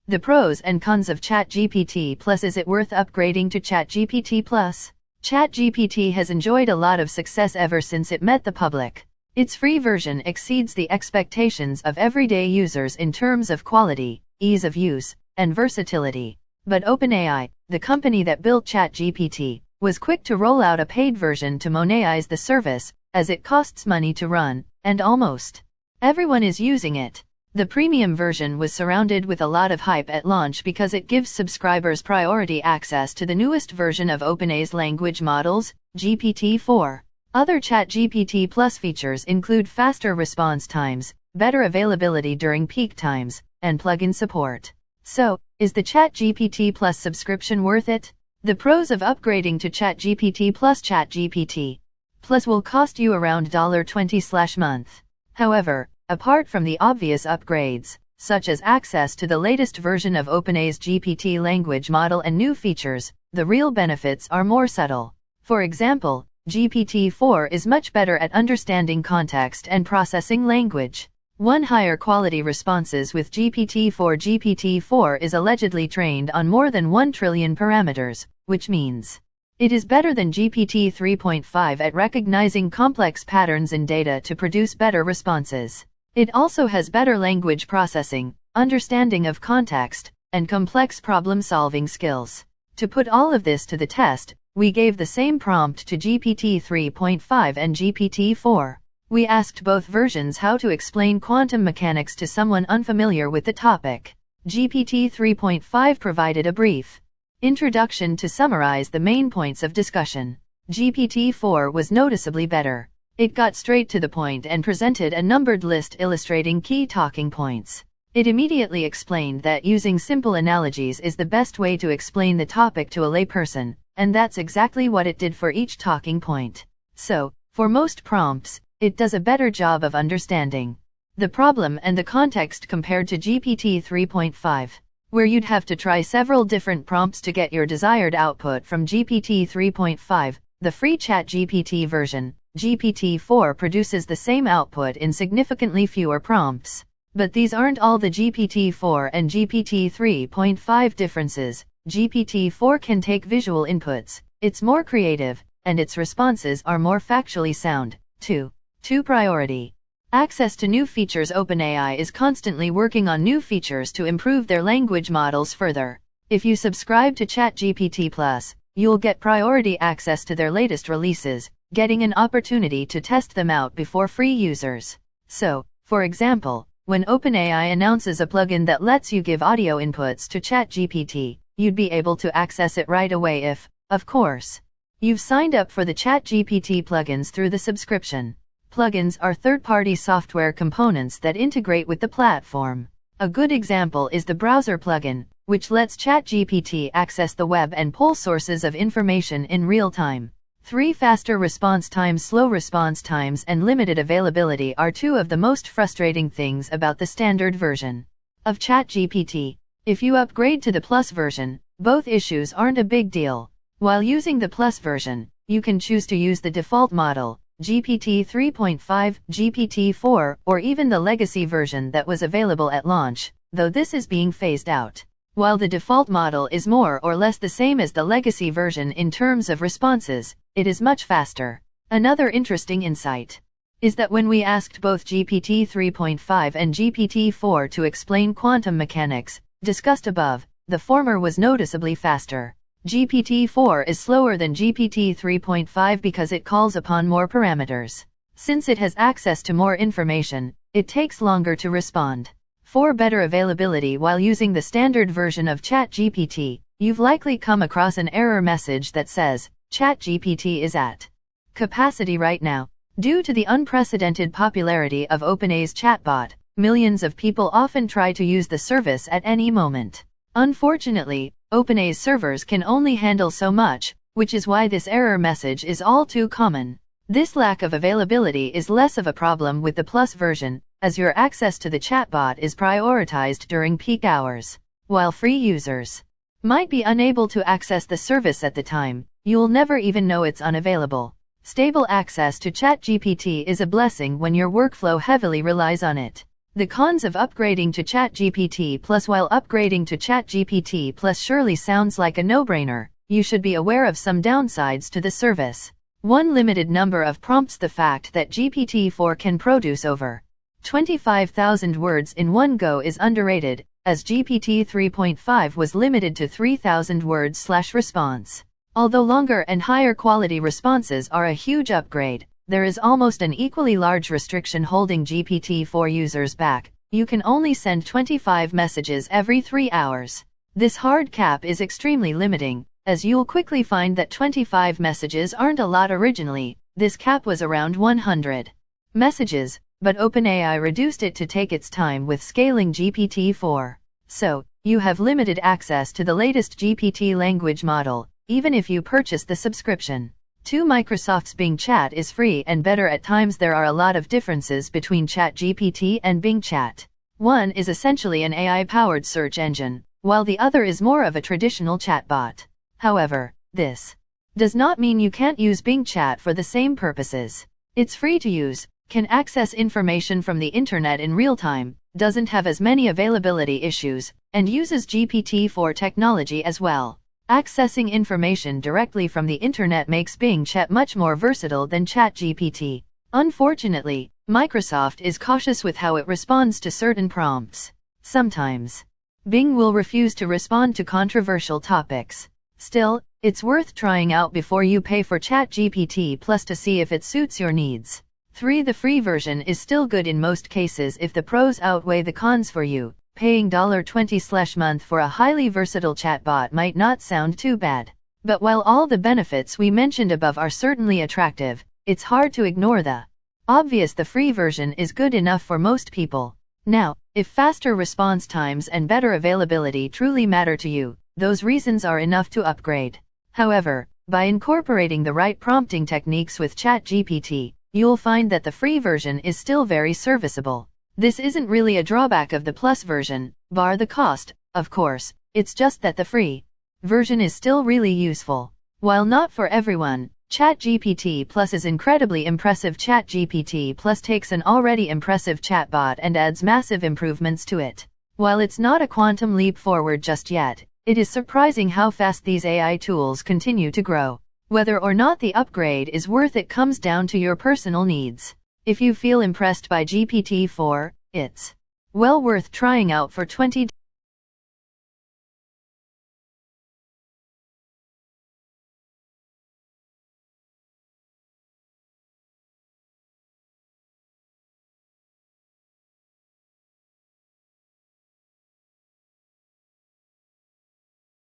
The pros and cons of ChatGPT Plus. Is it worth upgrading to ChatGPT Plus? ChatGPT has enjoyed a lot of success ever since it met the public. Its free version exceeds the expectations of everyday users in terms of quality, ease of use, and versatility. But OpenAI, the company that built ChatGPT, was quick to roll out a paid version to monetize the service, as it costs money to run, and almost everyone is using it. The premium version was surrounded with a lot of hype at launch because it gives subscribers priority access to the newest version of OpenAI's language models, GPT-4. Other ChatGPT Plus features include faster response times, better availability during peak times, and plugin support. So, is the ChatGPT Plus subscription worth it? The pros of upgrading to ChatGPT Plus. ChatGPT Plus will cost you around $20/month. However, apart from the obvious upgrades, such as access to the latest version of OpenAI's GPT language model and new features, the real benefits are more subtle. For example, GPT-4 is much better at understanding context and processing language. Higher quality responses with GPT-4. GPT-4 is allegedly trained on more than 1 trillion parameters, which means it is better than GPT 3.5 at recognizing complex patterns in data to produce better responses. It also has better language processing, understanding of context, and complex problem-solving skills. To put all of this to the test, we gave the same prompt to GPT 3.5 and GPT-4. We asked both versions how to explain quantum mechanics to someone unfamiliar with the topic. GPT 3.5 provided a brief introduction to summarize the main points of discussion. GPT-4 was noticeably better. It got straight to the point and presented a numbered list illustrating key talking points. It immediately explained that using simple analogies is the best way to explain the topic to a layperson, and that's exactly what it did for each talking point. So, for most prompts, it does a better job of understanding the problem and the context compared to GPT 3.5, where you'd have to try several different prompts to get your desired output from GPT 3.5. The free ChatGPT version, GPT-4, produces the same output in significantly fewer prompts. But these aren't all the GPT-4 and GPT 3.5 differences. GPT-4 can take visual inputs, it's more creative, and its responses are more factually sound. 2. Priority. Access to new features. OpenAI is constantly working on new features to improve their language models further. If you subscribe to ChatGPT Plus, you'll get priority access to their latest releases, getting an opportunity to test them out before free users. So, for example, when OpenAI announces a plugin that lets you give audio inputs to ChatGPT, you'd be able to access it right away if, of course, you've signed up for the ChatGPT plugins through the subscription. Plugins are third-party software components that integrate with the platform. A good example is the browser plugin, which lets ChatGPT access the web and pull sources of information in real time. 3. Faster response times. Slow response times and limited availability are two of the most frustrating things about the standard version of ChatGPT. If you upgrade to the Plus version, both issues aren't a big deal. While using the Plus version, you can choose to use the default model, GPT 3.5, GPT-4, or even the legacy version that was available at launch, though this is being phased out. While the default model is more or less the same as the legacy version in terms of responses, it is much faster. Another interesting insight is that when we asked both GPT 3.5 and GPT-4 to explain quantum mechanics, discussed above, the former was noticeably faster. GPT-4 is slower than GPT 3.5 because it calls upon more parameters. Since it has access to more information, it takes longer to respond. 4. Better availability. While using the standard version of ChatGPT, you've likely come across an error message that says, ChatGPT is at capacity right now. Due to the unprecedented popularity of OpenAI's chatbot, millions of people often try to use the service at any moment. Unfortunately, OpenAI's servers can only handle so much, which is why this error message is all too common. This lack of availability is less of a problem with the Plus version, as your access to the chatbot is prioritized during peak hours. While free users might be unable to access the service at the time, you'll never even know it's unavailable. Stable access to ChatGPT is a blessing when your workflow heavily relies on it. The cons of upgrading to ChatGPT Plus. While upgrading to ChatGPT Plus surely sounds like a no-brainer, you should be aware of some downsides to the service. One, limited number of prompts. The fact that GPT-4 can produce over 25,000 words in one go is underrated, as GPT 3.5 was limited to 3,000 words/response. Although longer and higher quality responses are a huge upgrade, there is almost an equally large restriction holding GPT-4 users back. You can only send 25 messages every 3 hours. This hard cap is extremely limiting, as you'll quickly find that 25 messages aren't a lot. Originally, this cap was around 100 messages, but OpenAI reduced it to take its time with scaling GPT-4. So, you have limited access to the latest GPT language model, even if you purchase the subscription. 2. Microsoft's Bing Chat is free and better at times. There are a lot of differences between ChatGPT and Bing Chat. One is essentially an AI-powered search engine, while the other is more of a traditional chatbot. However, this does not mean you can't use Bing Chat for the same purposes. It's free to use, can access information from the internet in real time, doesn't have as many availability issues, and uses GPT-4 technology as well. Accessing information directly from the internet makes Bing Chat much more versatile than ChatGPT. Unfortunately, Microsoft is cautious with how it responds to certain prompts. Sometimes, Bing will refuse to respond to controversial topics. Still, it's worth trying out before you pay for ChatGPT Plus to see if it suits your needs. 3. The free version is still good in most cases if the pros outweigh the cons for you. Paying $20/month for a highly versatile chatbot might not sound too bad. But while all the benefits we mentioned above are certainly attractive, it's hard to ignore the obvious. The free version is good enough for most people. Now, if faster response times and better availability truly matter to you, those reasons are enough to upgrade. However, by incorporating the right prompting techniques with ChatGPT, you'll find that the free version is still very serviceable. This isn't really a drawback of the Plus version, bar the cost, of course. It's just that the free version is still really useful. While not for everyone, ChatGPT Plus is incredibly impressive. ChatGPT Plus takes an already impressive chatbot and adds massive improvements to it. While it's not a quantum leap forward just yet, it is surprising how fast these AI tools continue to grow. Whether or not the upgrade is worth it comes down to your personal needs. If you feel impressed by GPT-4, it's well worth trying out for $20.